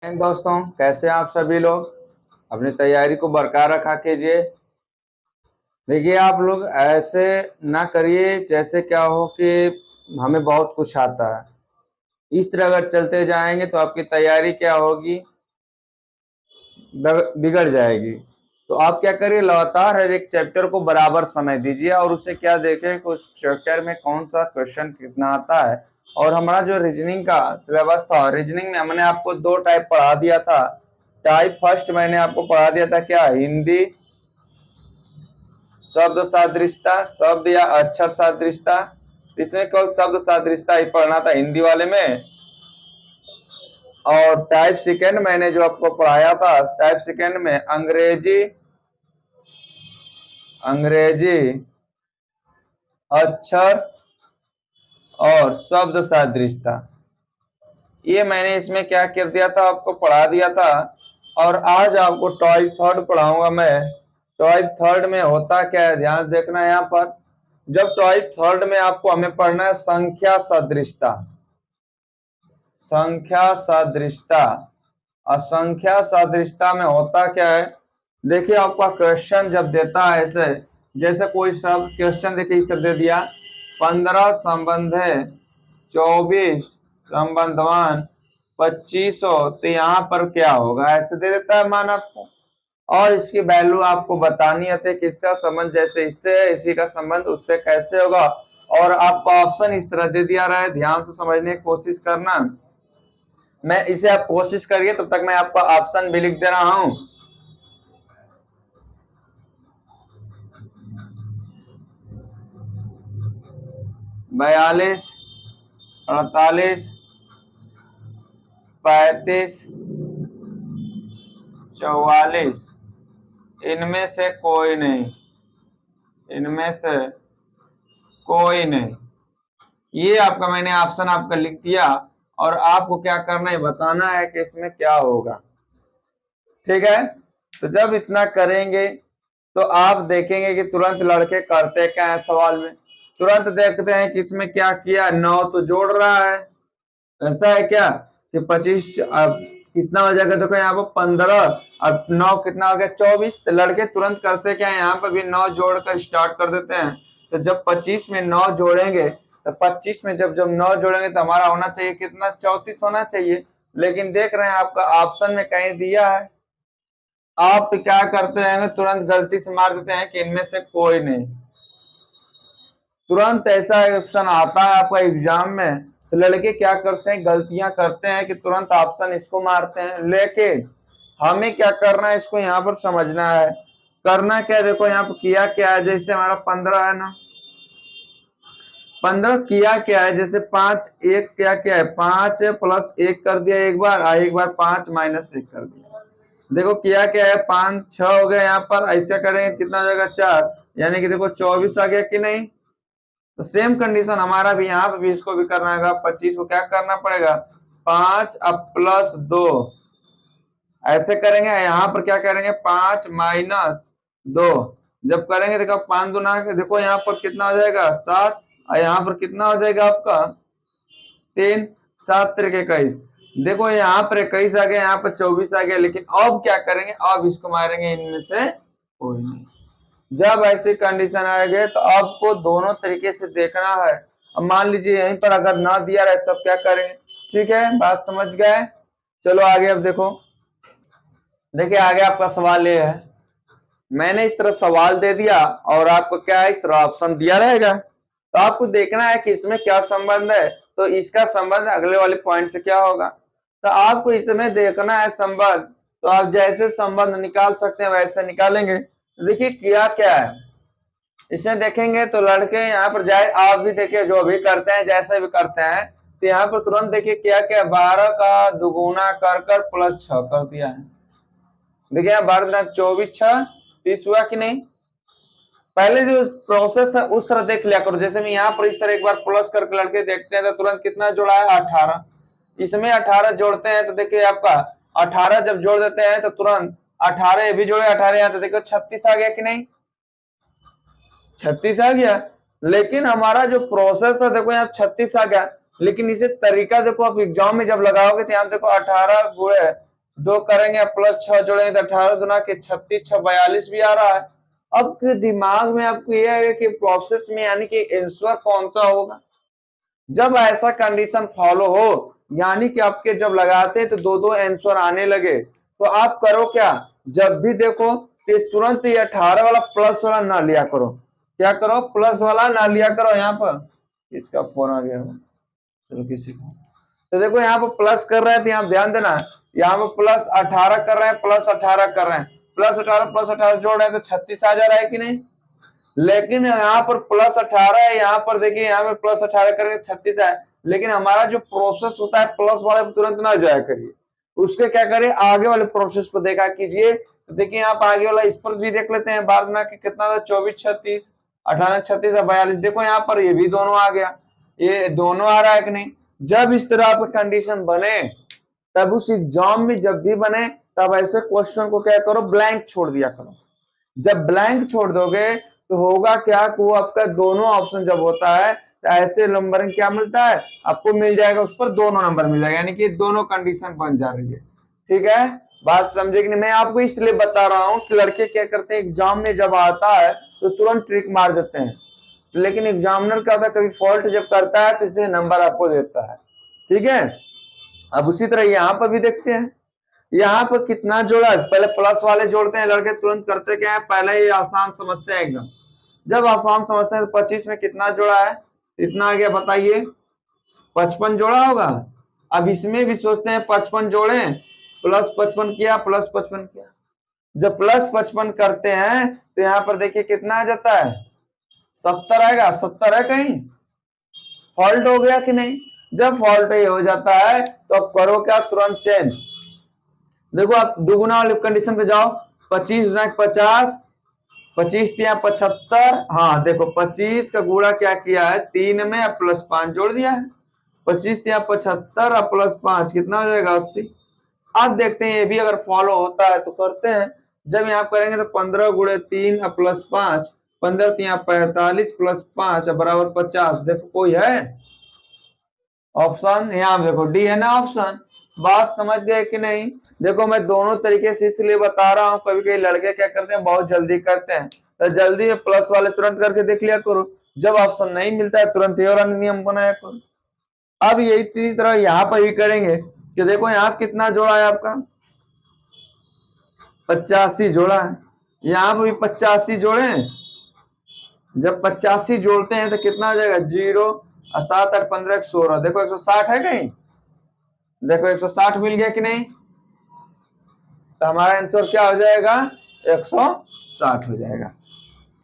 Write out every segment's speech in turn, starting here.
दोस्तों, कैसे हैं आप सभी लोग। अपनी तैयारी को बरकरार रखा कीजिए। देखिए, आप लोग ऐसे ना करिए जैसे क्या हो कि हमें बहुत कुछ आता है। इस तरह अगर चलते जाएंगे तो आपकी तैयारी क्या होगी, बिगड़ जाएगी। तो आप क्या करिए, लगातार हर एक चैप्टर को बराबर समय दीजिए और उसे क्या देखें कि उस चैप्टर में कौन सा क्वेश्चन कितना आता है। और हमारा जो रीजनिंग का सिलेबस था, रीजनिंग में हमने आपको दो टाइप पढ़ा दिया था। टाइप फर्स्ट मैंने आपको पढ़ा दिया था क्या, हिंदी शब्द सादृश्यता, शब्द या अक्षर सादृश्यता। इसमें केवल शब्द सादृश्यता ही पढ़ना था हिंदी वाले में। और टाइप सेकेंड मैंने जो आपको पढ़ाया था, टाइप सेकेंड में अंग्रेजी अक्षर और शब्द सादृश्यता, ये मैंने इसमें क्या कर दिया था, आपको पढ़ा दिया था। और आज आपको टाइप थर्ड पढ़ाऊंगा मैं। टाइप थर्ड में होता क्या है, ध्यान देखना यहाँ पर। जब टाइप थर्ड में आपको हमें पढ़ना है संख्या सदृशता। संख्या सदृशता, असंख्या सदृशता में होता क्या है, देखिए आपका क्वेश्चन जब देता है ऐसे, जैसे कोई शब्द क्वेश्चन देखिए इस तरह दे दिया, 15 संबंध है, 24 संबंधवान, 2500, तो यहाँ पर क्या होगा, ऐसे दे देता है मान आपको। और इसकी वैल्यू आपको बतानी है कि किसका संबंध जैसे इससे है, इसी का संबंध उससे कैसे होगा। और आपको ऑप्शन इस तरह दे दिया रहा है, ध्यान से समझने की कोशिश करना। मैं इसे आप कोशिश करिए, तब तक मैं आपका ऑप्शन भी लिख दे रहा हूं। 42, 48, 35, 44, इनमें से कोई नहीं, इनमें से कोई नहीं। ये आपका मैंने ऑप्शन आपका लिख दिया। और आपको क्या करना है, बताना है कि इसमें क्या होगा। ठीक है, तो जब इतना करेंगे तो आप देखेंगे कि तुरंत लड़के करते क्या है सवाल में। तुरंत देखते हैं कि इसमें क्या किया, 9 तो जोड़ रहा है। ऐसा है क्या कि 25 अब कितना हो जाएगा, देखो यहाँ पर 15, अब 9 कितना हो गया, 24। तो लड़के तुरंत करते क्या है, यहाँ पर भी 9 जोड़कर स्टार्ट कर देते हैं। तो जब 25 में 9 जोड़ेंगे, तो 25 में जब जब 9 जोड़ेंगे तो हमारा होना चाहिए कितना, 34 होना चाहिए। लेकिन देख रहे हैं आपका ऑप्शन में कहीं दिया है, आप क्या करते हैं ना, तुरंत गलती से मार देते हैं कि इनमें से कोई नहीं। तुरंत ऐसा ऑप्शन आता है आपका एग्जाम में, तो लड़के क्या करते हैं, गलतियां करते हैं कि तुरंत ऑप्शन इसको मारते हैं। लेकिन हमें क्या करना है, इसको यहाँ पर समझना है। करना क्या है, देखो यहाँ पर किया क्या है, जैसे हमारा 15 है ना, 15 किया क्या है, जैसे 5 1 क्या क्या है, 5 प्लस 1 कर दिया एक बार, एक बार 5 माइनस 1 कर दिया। देखो किया क्या है, 5 6 हो गया, यहाँ पर ऐसा करेंगे कितना हो जाएगा, 4, यानी कि देखो 24 आ गया कि नहीं। तो सेम कंडीशन हमारा भी यहाँ पे भी, इसको भी करना है। 25 को क्या करना पड़ेगा, 5 अब प्लस 2, ऐसे करेंगे। यहाँ पर क्या करेंगे, 5 माइनस 2, जब करेंगे देखो 5 दूना, देखो यहाँ पर कितना हो जाएगा, 7, और यहाँ पर कितना हो जाएगा आपका 3, 7 3 21। देखो यहाँ पर 21 आ गया, यहाँ पर 24 आ गया। लेकिन अब क्या करेंगे, अब इसको मारेंगे इनमें से कोई नहीं। जब ऐसी कंडीशन आएगी तो आपको दोनों तरीके से देखना है। अब मान लीजिए यहीं पर अगर ना दिया रहे तब क्या करें। ठीक है, बात समझ गए। चलो आगे, अब देखो, देखिए आगे आपका सवाल ये है, मैंने इस तरह सवाल दे दिया और आपको क्या है, इस तरह ऑप्शन दिया रहेगा। तो आपको देखना है कि इसमें क्या संबंध है, तो इसका संबंध अगले वाले पॉइंट से क्या होगा। तो आपको इसमें देखना है संबंध, तो आप जैसे संबंध निकाल सकते हैं वैसे निकालेंगे। देखिए किया क्या है, इसे देखेंगे तो लड़के यहाँ पर जाए, आप भी देखिए जो भी करते हैं जैसे भी करते हैं, तो यहाँ पर तुरंत देखिए क्या क्या, 12 का दुगुना कर कर प्लस 6 कर दिया है। देखिए यहाँ 12 24 6 30 हुआ कि नहीं। पहले जो प्रोसेस है उस तरह देख लिया करो। जैसे मैं यहाँ पर इस तरह एक बार प्लस करके लड़के देखते हैं तो तुरंत कितना जोड़ा है, 18। इसमें 18 जोड़ते हैं तो देखिए आपका 18 जब जोड़ देते हैं तो तुरंत 18 ये भी जोड़े, 18 यहाँ तो देखो 36 आ गया कि नहीं, 36 आ गया। लेकिन हमारा जो प्रोसेस है देखो यहाँ 36 आ गया, लेकिन इसे तरीका देखो आप एग्जाम में जब लगाओगे तो यहाँ देखो 18 गुणे 2 करेंगे प्लस 6 जोड़ेंगे तो 18 दुना के 36, 6 42 भी आ रहा है। अब के दिमाग में आपको यह है कि प्रोसेस में यानी कि आंसर कौन सा होगा। जब ऐसा कंडीशन फॉलो हो यानी कि आपके जब लगाते हैं तो दो दो आंसर आने लगे तो आप करो क्या, जब भी देखो तो तुरंत ये 18 वाला प्लस वाला ना लिया करो। क्या करो, प्लस वाला ना लिया करो। यहाँ पर इसका फोन आ गया, चलो किसी को। तो देखो यहाँ पर प्लस कर रहे हैं तो यहाँ ध्यान देना, यहाँ पर प्लस 18 कर रहे हैं, प्लस 18 कर रहे हैं, प्लस 18 प्लस 18 जोड़ रहे हैं तो 36 आ जा रहा है कि नहीं। लेकिन यहाँ पर प्लस 18 है, यहाँ पर देखिए यहाँ पर प्लस 18 करेंगे 36 है, लेकिन हमारा जो प्रोसेस होता है प्लस वाले पर तुरंत ना जाया करिए, उसके क्या करिए आगे वाले प्रोसेस पर देखा कीजिए। तो देखिए यहाँ पर आगे वाला इस पर भी देख लेते हैं, बाद में कितना था 24 36 18 36 और 42। देखो यहाँ पर ये भी दोनों आ गया, ये दोनों आ रहा है कि नहीं। जब इस तरह आपका कंडीशन बने तब उस एग्जाम में जब भी बने तब ऐसे क्वेश्चन को क्या करो, ब्लैंक छोड़ दिया करो। जब ब्लैंक छोड़ दोगे तो होगा क्या कि वो आपका दोनों ऑप्शन जब होता है तो ऐसे नंबर में क्या मिलता है, आपको मिल जाएगा उस पर दोनों नंबर मिल जाएगा, यानी कि दोनों कंडीशन बन जा रही है। ठीक है, बात समझे कि नहीं। मैं आपको इसलिए बता रहा हूं कि लड़के क्या करते हैं एग्जाम में जब आता है तो तुरंत ट्रिक मार देते हैं, लेकिन एग्जामिनर क्या होता है कभी फॉल्ट जब करता है तो इसे नंबर आपको देता है। ठीक है, अब उसी तरह यहाँ पर भी देखते हैं, यहाँ पर कितना जोड़ा, पहले प्लस वाले जोड़ते हैं लड़के, तुरंत करते क्या है पहले ही आसान समझते हैं एकदम। जब आसान समझते हैं तो 25 में कितना जोड़ा है, इतना आ गया, बताइए 55 जोड़ा होगा। अब इसमें भी सोचते हैं 55 जोड़े, प्लस 55 किया, प्लस 55 किया। जब प्लस 55 करते हैं तो यहाँ पर देखिए कितना आ जाता है, 70 आएगा। 70 है कहीं, फॉल्ट हो गया कि नहीं। जब फॉल्ट ही हो जाता है तो अब करो क्या, तुरंत चेंज। देखो आप दुगुना वाली कंडीशन पे जाओ, 25 गुना 50, 25 या 75। हाँ देखो 25 का गुणा क्या किया है 3 में प्लस 5 जोड़ दिया है, 25 या 75 और प्लस 5 कितना हो जाएगा 80। अब देखते हैं ये भी अगर फॉलो होता है तो करते हैं। जब यहाँ करेंगे तो 15 गुणे 3 प्लस 5, 15 या 45 प्लस 5 बराबर 50। देखो कोई है ऑप्शन, यहाँ देखो डी है ना ऑप्शन। बात समझ गए कि नहीं। देखो मैं दोनों तरीके से इसलिए बता रहा हूँ, कभी कभी लड़के क्या करते हैं बहुत जल्दी करते हैं, तो जल्दी में प्लस वाले तुरंत करके देख लिया करो, जब ऑप्शन नहीं मिलता है तुरंत ये वाला नियम बनाया करो। अब यही इसी तरह यहाँ पर भी करेंगे कि देखो यहाँ कितना जोड़ा है आपका 85 जोड़ा है, यहाँ पर भी 85 जोड़े हैं। जब 85 जोड़ते हैं तो कितना हो जाएगा, 0 और 7 8 15 16। देखो 160 है कहीं, देखो 160 मिल गया कि नहीं, तो हमारा आंसर क्या हो जाएगा 160 हो जाएगा।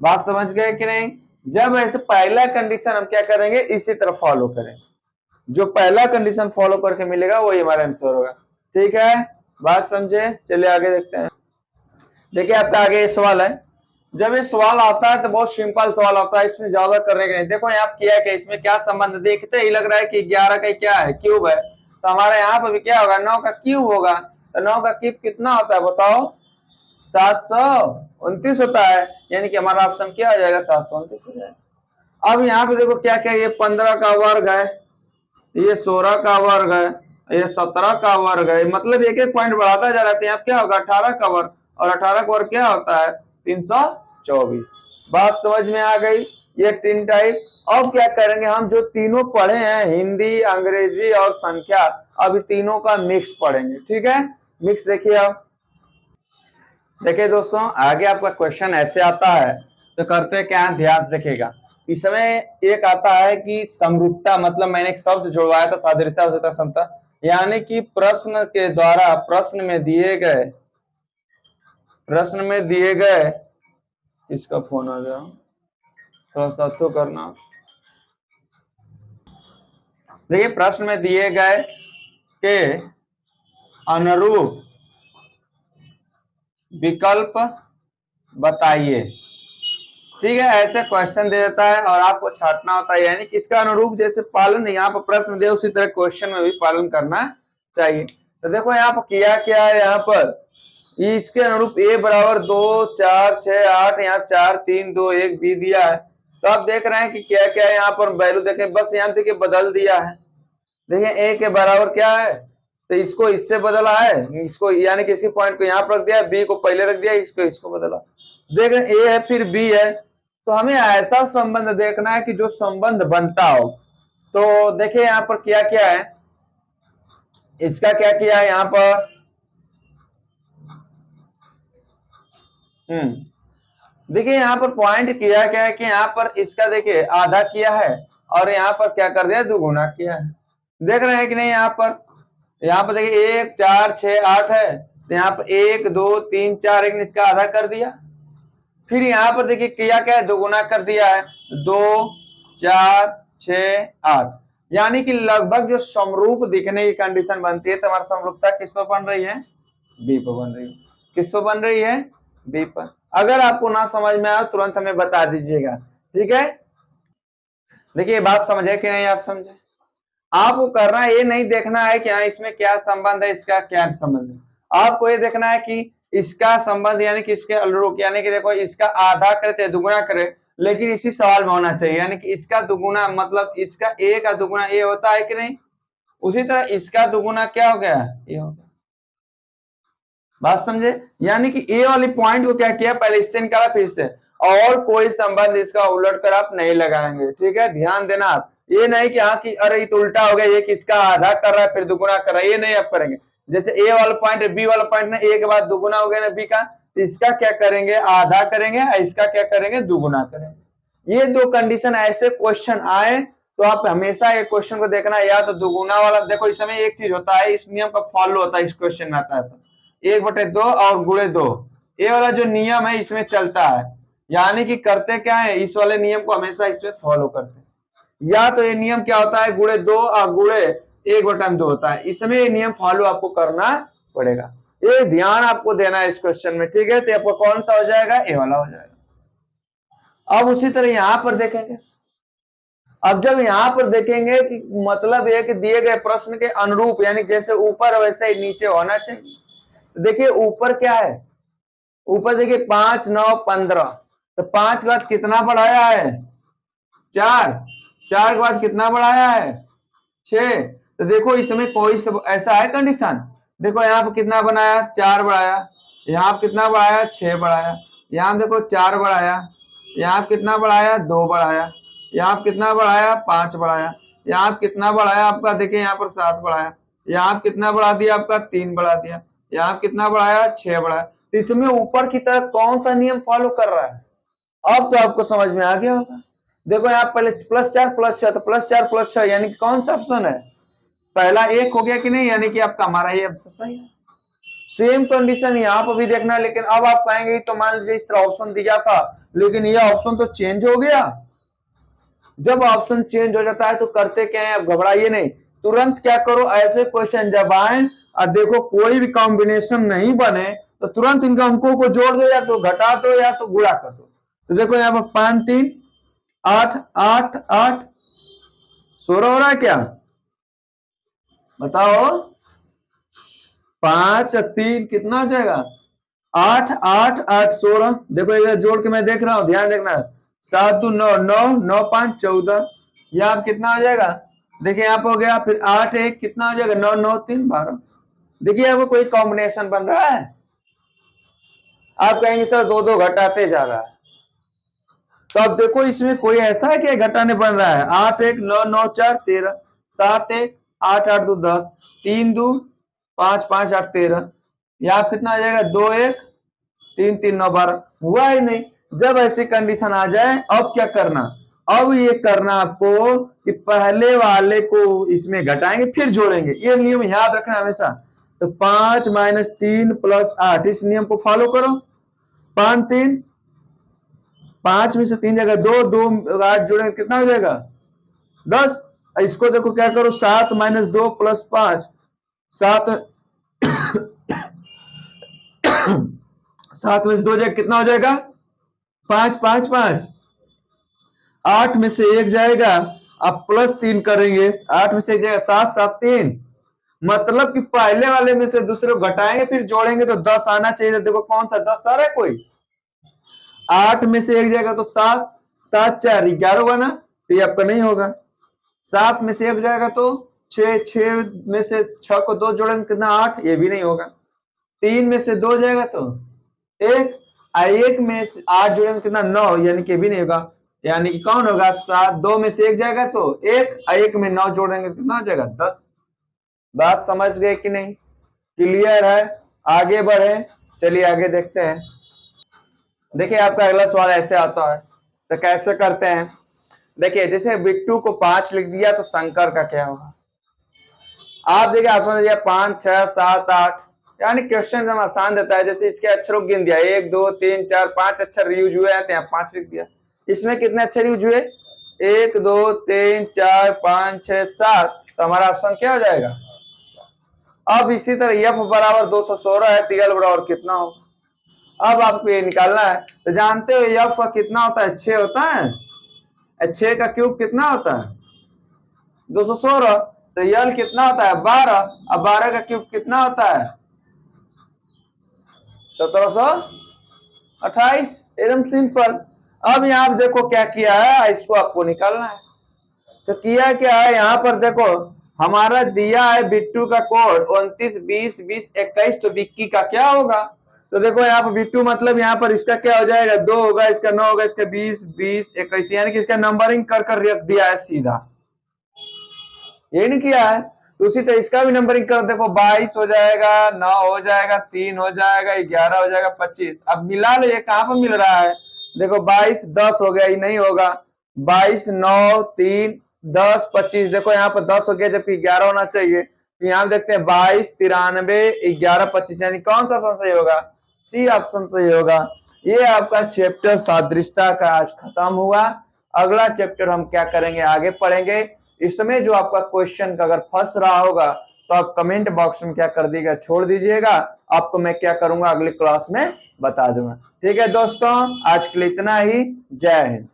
बात समझ गए कि नहीं। जब ऐसे पहला कंडीशन हम क्या करेंगे इसी तरह फॉलो करें, जो पहला कंडीशन फॉलो करके मिलेगा वही हमारा आंसर होगा। ठीक है, बात समझे। चलिए आगे देखते हैं। देखिए आपका आगे सवाल है, जब ये सवाल आता है तो बहुत सिंपल सवाल आता है, इसमें ज्यादा करने का नहीं। देखो यहाँ किया क्या, इसमें क्या संबंध देखते ही लग रहा है कि 11 का क्या है, क्यूब है, तो हमारे यहाँ पर भी क्या होगा 9 का क्यूब होगा। तो 9 का क्यूब कितना होता है बताओ, 729 होता है, यानी कि हमारा ऑप्शन क्या हो जाएगा 729 हो जाएगा। अब यहाँ पे देखो क्या क्या, ये 15 का वर्ग है, ये 16 का वर्ग है, ये 17 का वर्ग है, मतलब एक एक पॉइंट बढ़ाता जा रहा है। यहाँ क्या होगा 18 का वर्ग, और 18 का वर्ग क्या होता है 324। बात समझ में आ गई, ये 3 टाइप। अब क्या करेंगे हम, जो तीनों पढ़े हैं हिंदी अंग्रेजी और संख्या, अभी तीनों का मिक्स पढ़ेंगे। ठीक है, मिक्स देखिए आप। देखिए दोस्तों आगे आपका क्वेश्चन ऐसे आता है, तो करते क्या है ध्यान से देखिएगा। इसमें एक आता है कि समरूपता, मतलब मैंने एक शब्द जुड़वाया था सादृश्यता आवश्यकता क्षमता, यानी कि प्रश्न के द्वारा प्रश्न में दिए गए किसका फोन आ गया, थोड़ा सा तो करना। देखिए प्रश्न में दिए गए के अनुरूप विकल्प बताइए। ठीक है, ऐसे क्वेश्चन दे देता है और आपको छांटना होता है, यानी किसका अनुरूप जैसे पालन यहाँ पर प्रश्न दे उसी तरह क्वेश्चन में भी पालन करना चाहिए। तो देखो यहाँ पर किया क्या है, यहाँ पर इसके अनुरूप a बराबर 2 4 6 8, यहाँ 4 3 2 1 भी दिया है। तो आप देख रहे हैं कि क्या क्या यहाँ पर वैल्यू देखें, बस यहाँ देखिए बदल दिया है। देखिए a के बराबर क्या है तो इसको इससे बदला है, इसको यानी कि इसके पॉइंट को यहाँ पर रख दिया, बी को पहले रख दिया, इसको बदला। देख ए है फिर बी है, तो हमें ऐसा संबंध देखना है कि जो संबंध बनता हो। तो देखिए यहाँ पर क्या क्या है, इसका क्या किया है यहाँ पर, देखिए यहाँ पर पॉइंट किया क्या है कि यहाँ पर इसका देखिए आधा किया है और यहाँ पर क्या कर दिया, दुगुना किया है। देख रहे हैं कि नहीं, यहाँ पर देखिए 1 4 6 8 है, तो यहाँ पर 1 2 3 4 एक इसका आधा कर दिया। फिर यहाँ पर देखिए किया क्या है, दोगुना कर दिया है, 2 4 6 8, यानी कि लगभग जो समरूप दिखने की कंडीशन बनती है, तो हमारी समरूपता किस पर बन रही है, बी पर बन रही है। किस पर बन रही है, बी पर। अगर आपको ना समझ में आए तुरंत हमें बता दीजिएगा, ठीक है। देखिए बात समझे कि नहीं, आप समझे। आपको करना ये नहीं देखना है कि हाँ इसमें क्या संबंध है, इसका क्या संबंध है। आपको ये देखना है कि इसका संबंध यानी कि इसके अनुरूप, यानी कि देखो इसका आधा करे चाहे दुगुना करे, लेकिन इसी सवाल में होना चाहिए, यानी कि इसका दुगुना मतलब इसका ए का दुगुना ए होता है कि नहीं, उसी तरह इसका दुगुना क्या हो गया, ये हो गया। बात समझे, यानी कि ए वाली पॉइंट को क्या किया, पहले इससे निकाला फिर से, और कोई संबंध इसका उलट कर आप नहीं लगाएंगे, ठीक है। ध्यान देना आप, ये नहीं कि हाँ कि अरे ये तो उल्टा हो गया, ये किसका आधा कर रहा है फिर दुगुना कर रहा है, ये नहीं आप करेंगे। जैसे ए वाला पॉइंट है, बी वाला पॉइंट ना ए के बाद दुगुना हो गया ना बी का, तो इसका क्या करेंगे, आधा करेंगे, और इसका क्या करेंगे, दुगुना करेंगे। ये दो कंडीशन ऐसे क्वेश्चन आए तो आप हमेशा ये क्वेश्चन को देखना, या तो दुगुना वाला, देखो इस समय एक चीज होता है, इस नियम का फॉलो होता है, इस क्वेश्चन में आता है तो 1/2 और गुणे 2, ये वाला जो नियम है इसमें चलता है, यानी कि करते क्या है, इस वाले नियम को हमेशा इसमें फॉलो करते हैं। या तो ये नियम क्या होता है, गुणे 2 और गुणे 1/2 होता है, इसमें ये नियम फॉलो आपको करना पड़ेगा। ये ध्यान आपको देना है इस क्वेश्चन में, ठीक है। तो आपको कौन सा हो जाएगा, ए वाला हो जाएगा। अब उसी तरह यहां पर देखेंगे, अब जब यहां पर देखेंगे कि मतलब ये कि दिए गए प्रश्न के अनुरूप, यानी जैसे ऊपर वैसे ही नीचे होना चाहिए। देखिए ऊपर क्या है, ऊपर देखिए 5 9 15, तो 5 के बाद कितना बढ़ाया है, 4, 4 के बाद कितना बढ़ाया है, 6। तो देखो इसमें कोई सब ऐसा है कंडीशन, देखो यहाँ पर कितना बनाया, 4 बढ़ाया, यहाँ पर कितना बढ़ाया, 6 बढ़ाया, यहाँ देखो 4 बढ़ाया, यहाँ कितना बढ़ाया, 2 बढ़ाया, यहाँ कितना बढ़ाया, 5 बढ़ाया, यहाँ कितना बढ़ाया आपका, देखिए यहाँ पर 7 बढ़ाया, यहाँ कितना बढ़ा दिया आपका, 3 बढ़ा दिया, यहाँ कितना बढ़ाया, 6 बढ़ाया। तो इसमें ऊपर की तरफ कौन सा नियम फॉलो कर रहा है, अब तो आपको समझ में आ गया होगा। देखो यहाँ पहले +4 +6, तो +4 +6 यानी कि कौन सा ऑप्शन है, पहला 1 हो गया कि नहीं, यानी कि आपका हमारा ये तो सही है। सेम कंडीशन यहाँ पर भी देखना है, लेकिन अब आप कहेंगे तो मान लीजिए इस तरह ऑप्शन दिया था, लेकिन ये ऑप्शन तो चेंज हो गया। जब ऑप्शन चेंज हो जाता है तो करते क्या है, अब घबराइए नहीं, तुरंत क्या करो, ऐसे क्वेश्चन जब आए और देखो कोई भी कॉम्बिनेशन नहीं बने, तो तुरंत इनका अंकों को जोड़ दो, या तो घटा दो या तो गुणा कर दो। तो देखो यहाँ पर 5 3 8 8 8 16 हो रहा है क्या, बताओ, 5 3 कितना हो जाएगा, 8 8 8 16। देखो इधर जोड़ के मैं देख रहा हूं, ध्यान देखना, 7 2 9 9 9 5 14, यहाँ आप कितना हो जाएगा, देखिए यहाँ पे हो गया, फिर 8 1 कितना हो जाएगा, 9 9 3 12। देखिए यहाँ कोई कॉम्बिनेशन बन रहा है, आप कहेंगे सर 2 2 घटाते जा रहा है, तो अब देखो इसमें कोई ऐसा है कि घटाने बन रहा है, 8 1 9 9 4 13, 7 1 8 8 2 10, 3 2 5 5 8 13, यहाँ कितना आ जाएगा, 2 1 3 3 9 12, हुआ ही नहीं। जब ऐसी कंडीशन आ जाए अब क्या करना, अब ये करना आपको कि पहले वाले को इसमें घटाएंगे फिर जोड़ेंगे, ये नियम याद रखना हमेशा। तो 5 - 3 + 8, इस नियम को फॉलो करो। 5 3, 5 में से 3 जाएगा 2 2 8 जोड़ेंगे कितना हो जाएगा, 10। इसको देखो क्या करो, 7 - 2 + 5, 7 7 में से 2 जाएगा कितना हो जाएगा, 5 5 5, 8 में से 1 जाएगा, अब +3 करेंगे, 8 में से 1 जाएगा 7 7 3, मतलब कि पहले वाले में से दूसरे को घटाएंगे फिर जोड़ेंगे तो 10 आना चाहिए। देखो कौन सा 10 आ रहा है, कोई 8 में से 1 जाएगा तो 7 7 4 11 होगा ना, तो ये आपका नहीं होगा। 7 में से 1 जाएगा तो छह में से 6 को 2 जोड़ेंगे कितना 8, ये भी नहीं होगा। 3 में से 2 जाएगा तो 1, 1 में से 8 जोड़ेंगे कितना 9, यानी कि भी नहीं होगा। यानी कि कौन होगा 7, 2 में से 1 जाएगा तो 1, 1 में 9 जोड़ेंगे कितना हो जाएगा 10। बात समझ गए कि नहीं? क्लियर है? आगे बढ़े, चलिए आगे देखते हैं। देखिए आपका अगला सवाल ऐसे आता है, तो कैसे करते हैं? देखिए जैसे बिट्टू को 5 लिख दिया तो शंकर का क्या होगा? आप देखिए ऑप्शन दिया 5, 6, 7, 8, यानी क्वेश्चन एकदम आसान देता है। जैसे इसके अक्षरों गिन दिया 1, 2, 3, 4, 5 अक्षर यूज हुए हैं तो यहाँ 5 लिख दिया। इसमें कितने अक्षर यूज हुए? 1, 2, 3, 4, 5, 6, 7, तो हमारा ऑप्शन क्या हो जाएगा? अब इसी तरह f बराबर 216 है, तो l बराबर कितना हो? अब आपको ये निकालना है। तो जानते हो f का कितना होता है? 6 होता है। 6 का क्यूब कितना होता है? 216। तो यल कितना होता है? 12। अब 12 का क्यूब कितना होता है? 1728। एकदम सिंपल। अब यहाँ देखो क्या किया है, इसको आपको निकालना है। तो किया क्या है, यहाँ पर देखो हमारा दिया है बिट्टू का कोड 29, 20, 20, 21, तो बिक्की का क्या होगा? तो देखो यहाँ पर बिट्टू मतलब यहाँ पर इसका क्या हो जाएगा? 2 होगा, इसका 9 होगा, इसका 20, 20, 21, यानी कि इसका नंबरिंग कर कर रख दिया है सीधा। ये नहीं किया है तो उसी तरह इसका भी नंबरिंग कर देखो, 22 हो जाएगा, 9 हो जाएगा, 3 हो जाएगा, 11 हो जाएगा, 25। अब मिला लो, ये कहां पर मिल रहा है? देखो 22, 10 हो गया, ये नहीं होगा। 22, 9, 3, 10, 25, देखो यहाँ पर 10 हो गया जबकि 11 होना चाहिए। तो यहाँ देखते हैं 22, 93, 11, 25, यानी कौन सा ऑप्शन सही होगा? सी ऑप्शन सही होगा। ये आपका चैप्टर सादृश्यता का आज खत्म हुआ। अगला चैप्टर हम क्या करेंगे, आगे पढ़ेंगे। इसमें जो आपका क्वेश्चन का अगर फंस रहा होगा तो आप कमेंट बॉक्स में क्या कर दीजिएगा, छोड़ दीजिएगा। आपको मैं क्या करूंगा अगली क्लास में बता दूंगा। ठीक है दोस्तों, आज के लिए इतना ही। जय हिंद।